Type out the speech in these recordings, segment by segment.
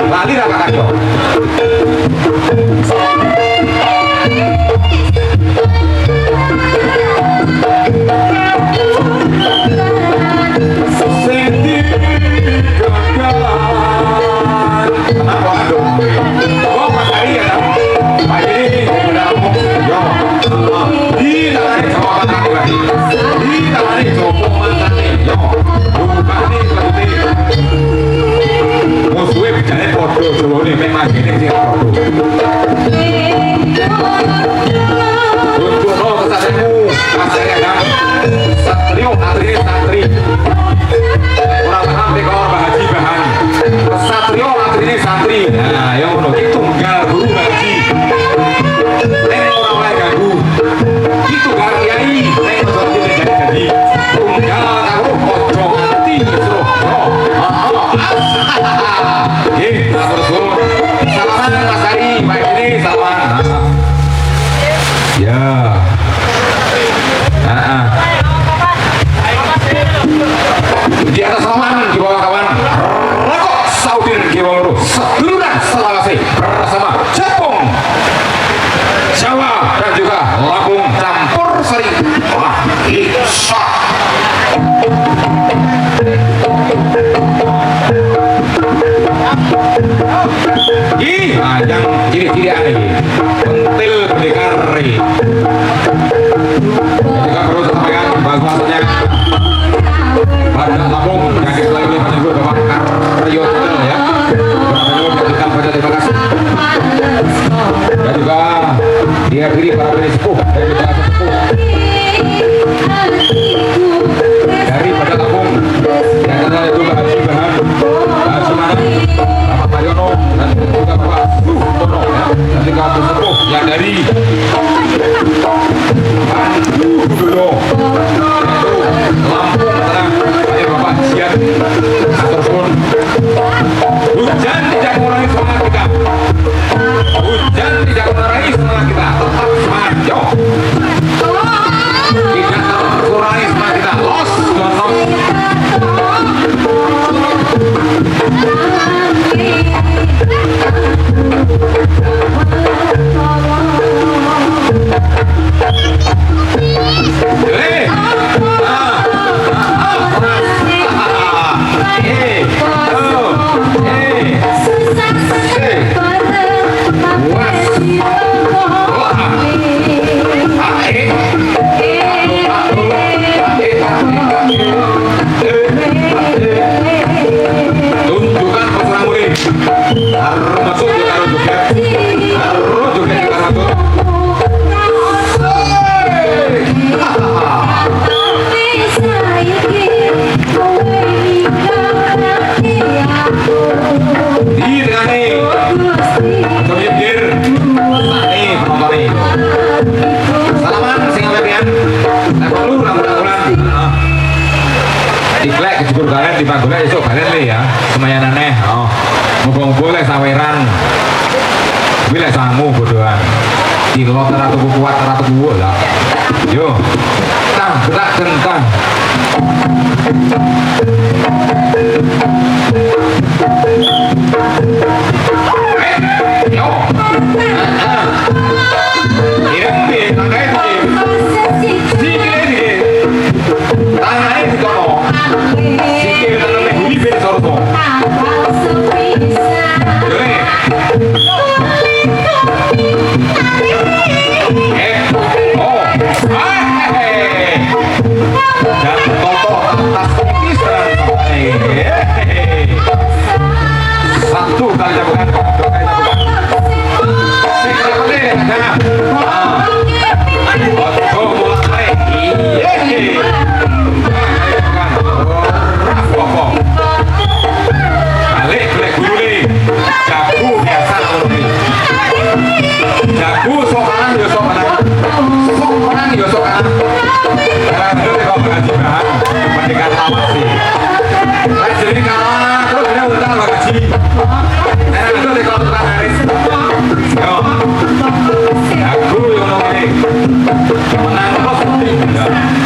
Lali ra Pak Kadyo. Musuhnya bicaranya bodoh, Jawa ini memang gini sih bodoh. Untuk no kesadanmu, masanya kan satrio, natri, satri. Orang paham dekor bahaji bahan. Satrio, natri, satri. Nah, yang no itu tunggal guru bahaji. Nenek orang lain ganggu. Itu gar kiai, nenek orang jadi jadi. Tunggal tahu pocong nanti suruh. Nah terus salaman Mas Ari, Pak ini salaman. Ya. Di atas salaman, di bawah kawan. Rekok Saudin di bawah lurus. Seduluran Sulawesi bersama Jepang, Jawa dan juga Lampung campur sari. Wah, bisa. Yang ciri-ciri aneh pentil berdekari juga perlu sampaikan bahwasanya pada Lampung yang diselangi oleh Pak Ibu Bapak Karyo ya berapa pada terima kasih dan juga dihadiri para pesepuh dan juga sesepuh dari pada Lampung yang ada itu Pak Haji Bahan Pak Sumanap Bapak Mariono dan juga Bapak Tono ya dan juga sesepuh yang dari Bandung Dodo yaitu Lampung Tengah saya Bapak Jian ataupun hujan tidak mengurangi semangat kita, hujan tidak mengurangi semangat kita, tetap semangat yo tidak mengurangi semangat kita, los dan los. Tunjukkan peserta murid harus masuk ke karo joget, harus joget ke karo di tengah nih joget gir nih penonton nih salaman sing awean level lu rambut-rambutan diklek kejebur galen di panggulnya esok galen nih ya semayan aneh mumpung-mumpung lek saweran kuwi lek sangu bodohan dilot ora tuku kuat ora tuku lah yo tang betak kentang yo ini tangkai sikile iki tangane dikono sikile nang bumi ben sorto satu kali jabukan, dua kali jabukan. Sikile boleh, nah. Oh, mulai. Iya. Balik boleh guru nih. Jabu biasa nih. Jabu sok kanan ya sok kanan. Sok kanan ya sok kanan. Karena itu kalau mengaji bahan pendidikan lama sih. Nah, jadi kalah terus dia undang mengaji. Karena itu kalau tukang haris. Yo. Jabu yang ngomong ini. Menang terus penting.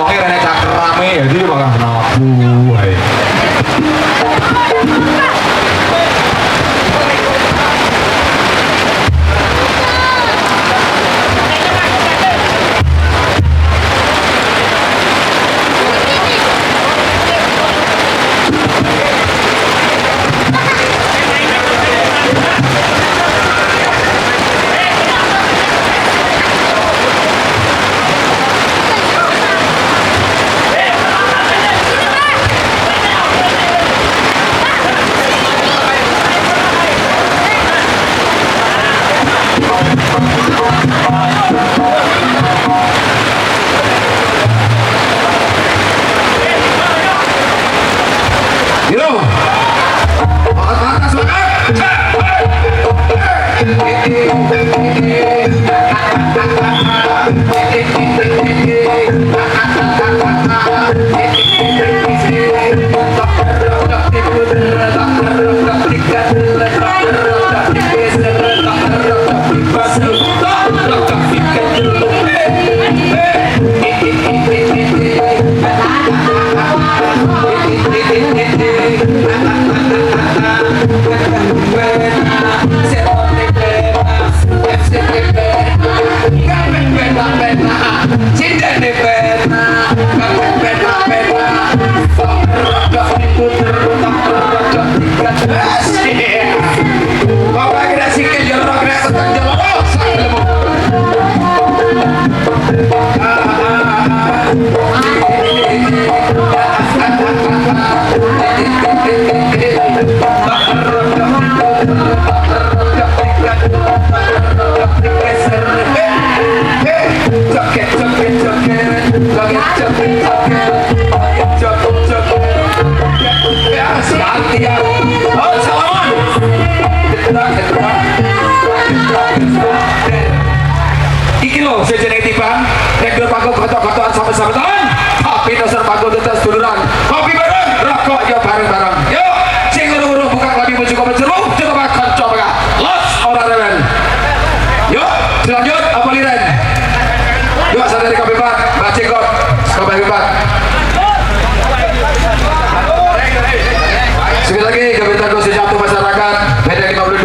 terakhir ada cakar rame ya jadi bakal nabu. Iki lho sejeneng tiban nek dur panggung kotok-kotokan sampe-sampean tapi dasar panggung tetes duluran kopi bareng rokok yo bareng-bareng yo sing urung-urung buka klambi muju kopi jeruk coba kanca mereka los ora rewen yo dilanjut apa liren yo sadari kopi pak Mbak Cengkot kopi pak sekali lagi kami tangguh sejatuh masyarakat beda 52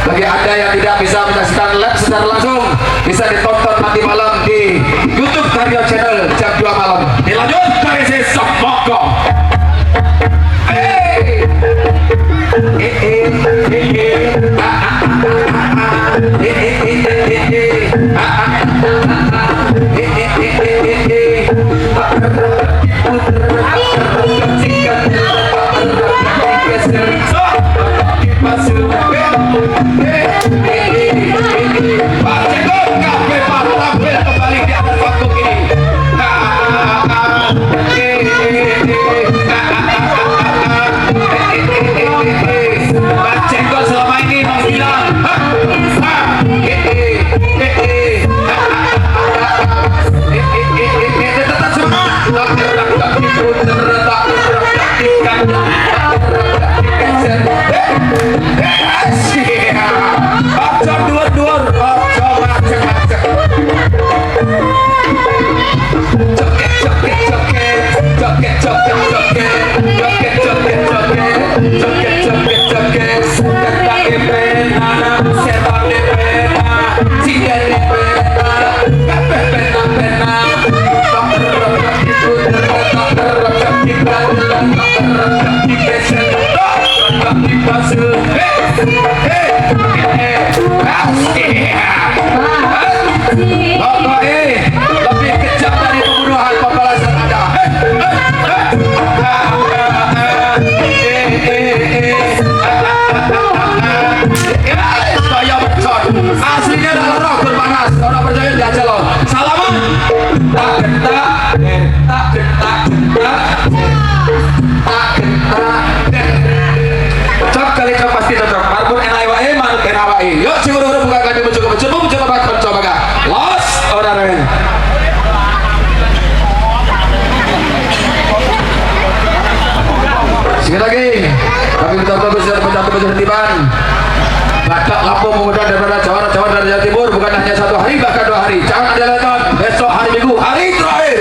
bagi anda yang tidak bisa menyaksikan live secara langsung bisa ditonton nanti malam di YouTube Karya Channel jam 2 malam. Dilanjut dari si Sokmoko. Kembali di atas waktu ini. Cengkol selama ini menghilang. Tetap semangat. Baca dua-dua, baca macam-macam. Joget, joget, joget, joget, joget, joget, joget, joget, joget, joget, joget, joget. Sepak di pena, sepak di pena, singgah di pena, kabeh pena-pena. Rock itu terletak, rock di belakang, rock di geser, rock di pasir. Lebih kejam dari pembunuhan pembalasan ada. Saya bercon. Aslinya adalah roh berpanas. Orang percaya diajar loh. Salaman. Tak gentak, tak gentak, tak gentak. Cok kali cok pasti cocok. Marbun enai wae, manut enak wae. Yuk cinguru buka kami mencoba bakal coba gak. Los orang lain. Sekali lagi kami minta bagus dan mencapai ketertiban. Badak Lampung kemudian daripada Jawa dari Jawa Timur bukan hanya 1 hari bahkan 2 hari. Jangan ada lewat besok hari Minggu hari terakhir.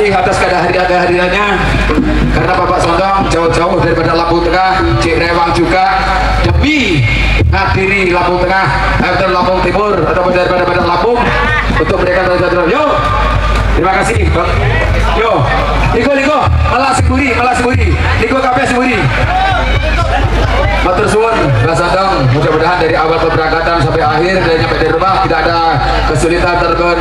Atas kehadirannya karena Bapak Sondong jauh-jauh daripada Lampung Tengah, Cik Rewang juga demi ngadiri Lampung Tengah atau Lampung Timur ataupun daripada Lampung untuk mereka terus. Yo, terima kasih. Yo, Niko, malah siburi, Niko kabeh siburi. Matur suwun, Pak Sondong. Mudah-mudahan dari awal keberangkatan sampai akhir dan sampai di rumah tidak ada kesulitan terkon.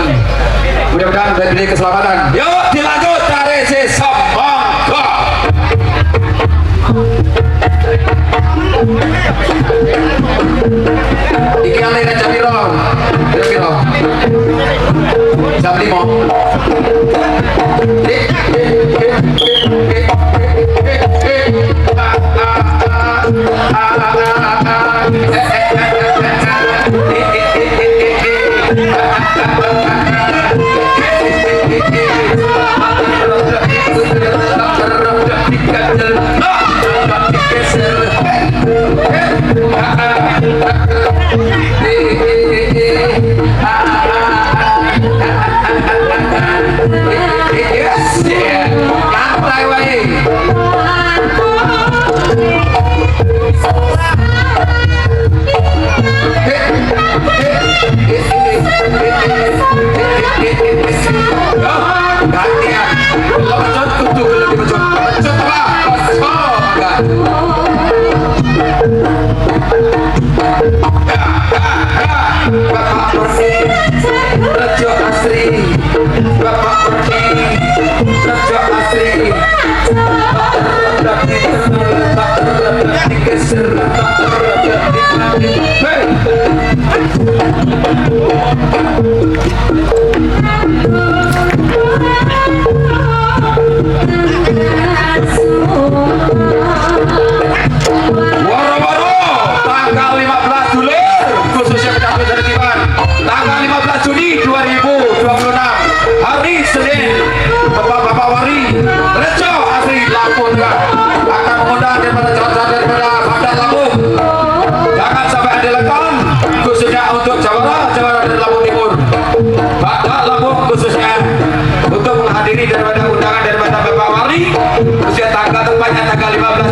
Mudah-mudahan diberi keselamatan. Yuk dilanjut cari si Semangka. Iki alena jam piro? Kira-kira jam 15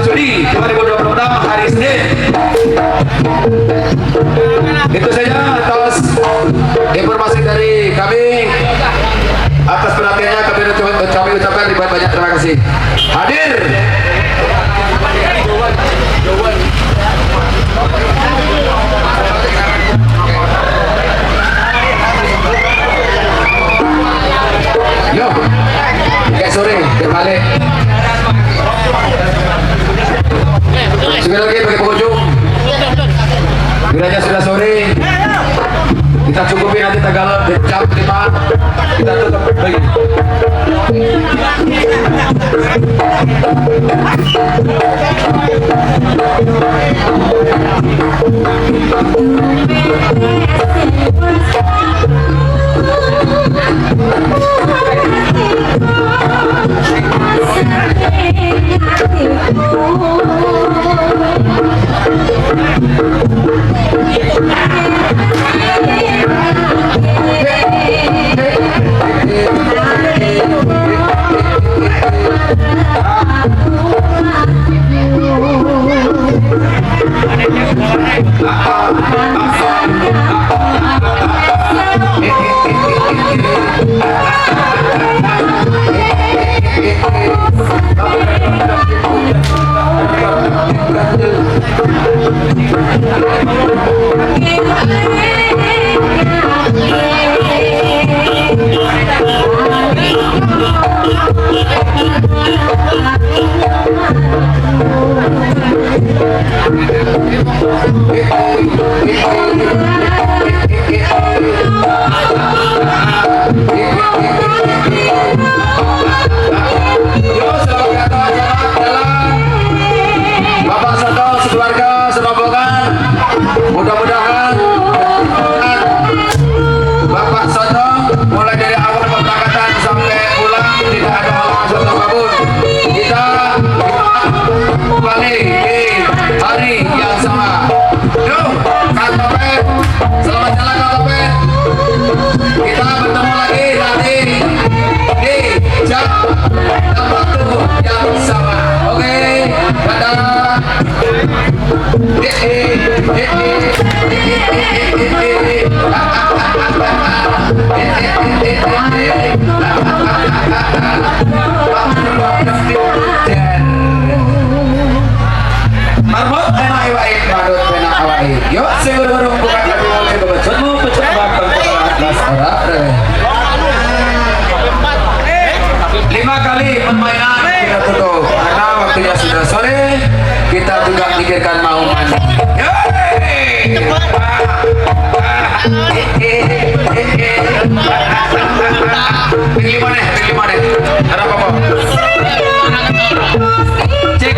Juli 2026 hari Senin. Itu saja atas informasi dari kami. Atas perhatiannya kami ucapkan banyak terima kasih. Hadir. Yo, kayak sore, kayak balik. Sekali lagi bagi pengunjung, kiranya sudah sore, kita cukupi nanti tanggal jam 5 kita tutup baik. Bapak Soto sekeluarga serombongan, mudah-mudahan Bapak Soto mulai dari awal pemberangkatan sampai pulang tidak ada halangan suatu apapun. Kita kembali di hari yang sama. Yuk, Kak Topet, selamat jalan Kak Topet. Kita bertemu lagi nanti di jam dan waktu yang sama. Oke, dadah. Marbot enak iwaik, madut enak awaik. Yuk, sing burung buka kaki mulai kebecutmu, pecah bakal kelas orang. 5 kali permainan kita tutup karena waktunya sudah sore. Kita juga pikirkan mau mandi. Pilih mana? Ada apa? Cek,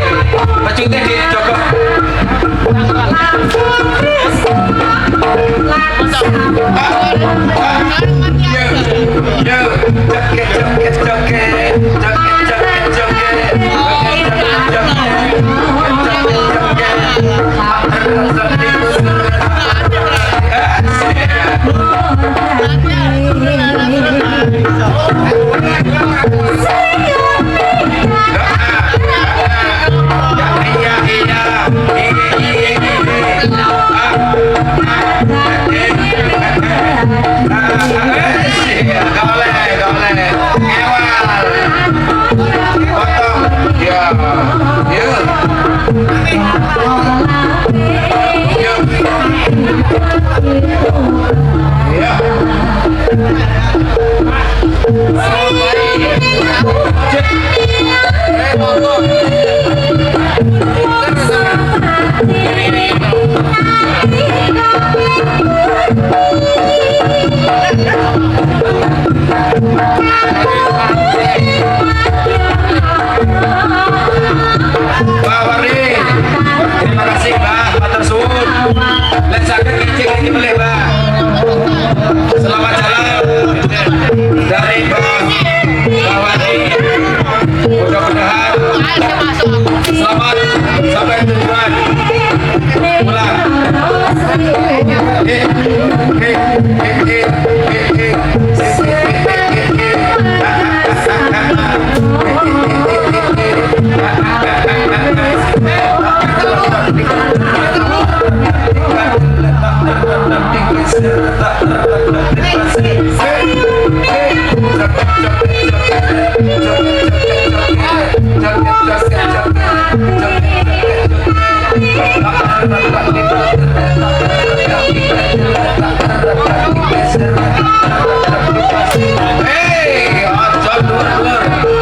pecutnya dicokok. Terima kasih Mbak, matur suwun. Lesakan kicik ini boleh Mbak. Selamat jalan dari Mbak Wati. Mudah-mudahan selamat sampai tujuan. Pulang.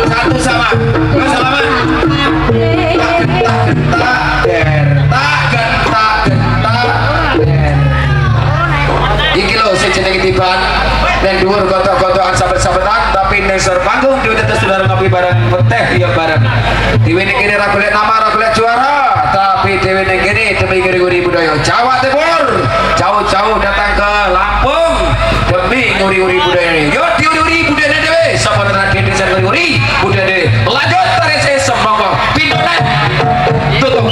Satu sama, salaman. Iki lho sing jenenge tiban dan dhuwur gotok-gotokan sahabat-sahabatan tapi nesor panggung di atas saudara ngopi bareng teh ya bareng. Dewe ning kene ra golek nama ra golek juara tapi dewe ning kene demi nguri-nguri budaya Jawa Timur. Jauh-jauh datang ke Lampung demi nguri-nguri budaya ini. Yo diuri-uri budaya dewe sapa tenan desa nguri-nguri budaya dewe. Lanjut tarik sesem monggo. Pindonan. Tutup.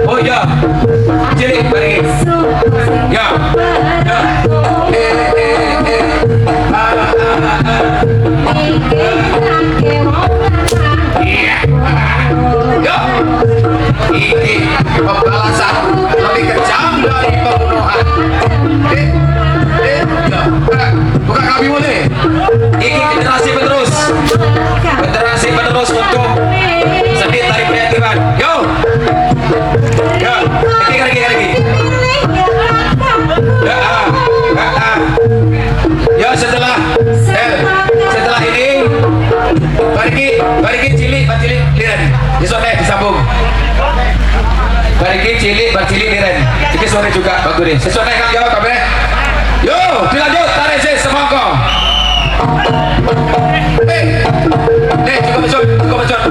Oh ya, cilik bari. Ya. Ya. Iya. Ya. Ini pembalasan lebih kejam dari pembunuhan. Ya. Bukan kami boleh. Ini generasi penerus. Generasi penerus untuk seni tari prihatin. Yo. Ya. Lagi. Ya setelah ini bariki cilik liren isone disambung bariki cilik liren iki sore juga Bang Guri sesone kang jawab kabeh yo dilanjut tarik sih semangko cukup betul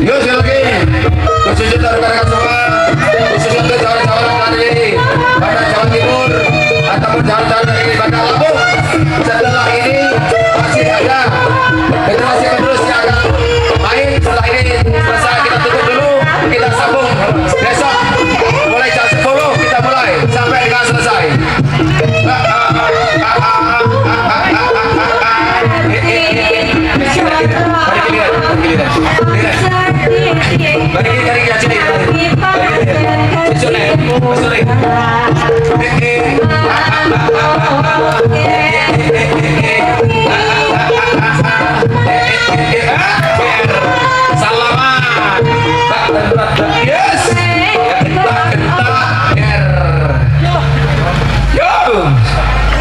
Yo sekali lagi khususnya dari rekan semua khususnya untuk jalan-jalan dari Bandar Jawa Timur ataupun jalan-jalan dari Bandar Lampung setelah ini masih ada generasi penerus yang akan main setelah ini selesai kita tutup dulu kita sambung besok mulai jam 10 kita mulai sampai dengan selesai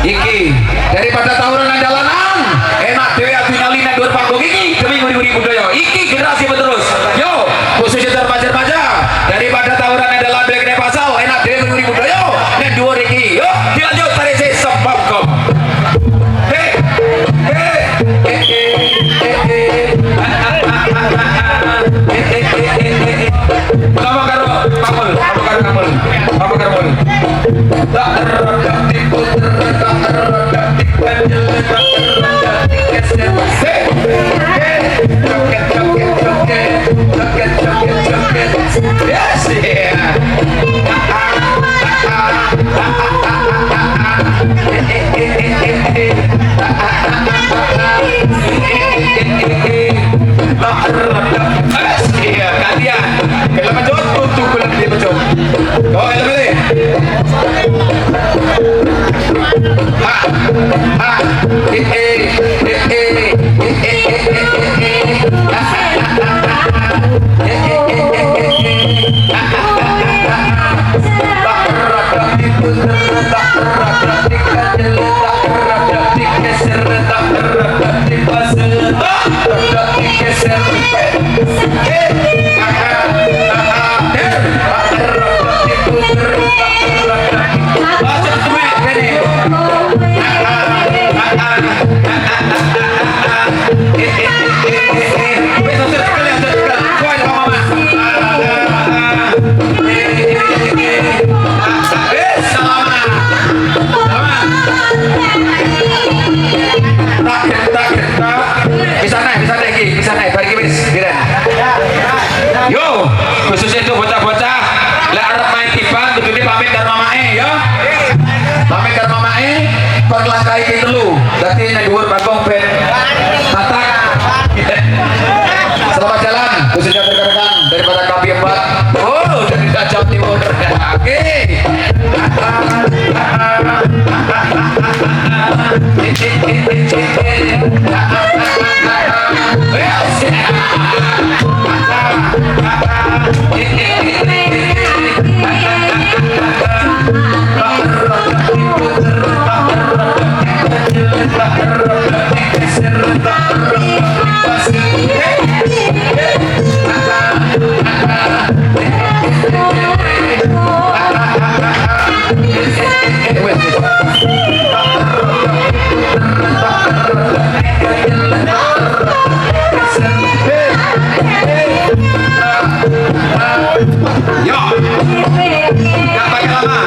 Iki daripada tawuran jalanan enak dewe adrenalin nang dhuwur panggung iki demi nguri-nguri budaya iki generasi penerus yo khususnya terpajar-pajar daripada tawuran adalah black ne pasal enak dewe nguri budaya nang dhuwur iki yo dilanjut tarik sih sebabkom Kamu karo kamul kalian kalau menjawab tutup bulan dia menjawab kau Tapi karena mamae perlangkai ke dulu. Berarti nek dhuwur bagong ben tatak. Selamat jalan khususnya rekan-rekan daripada KB4. Oh, dari Jawa Timur. Oke. Yo, nggak pakai lama.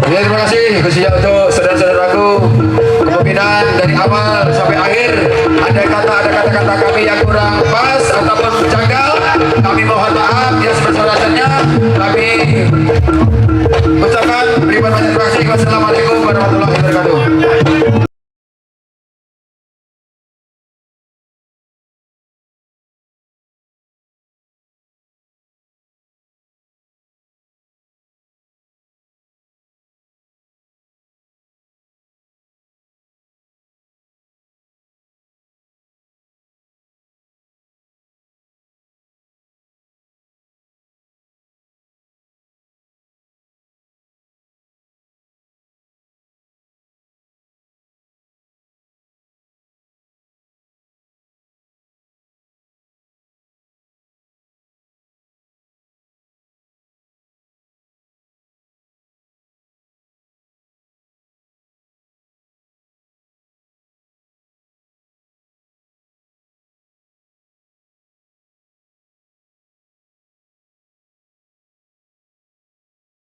Ya, terima kasih khususnya untuk saudara-saudaraku. Kemungkinan dari awal sampai akhir ada kata-kata kami yang kurang pas ataupun janggal, kami mohon maaf yang sebesar-besarnya. Kami ucapkan terima kasih. Wassalamualaikum warahmatullahi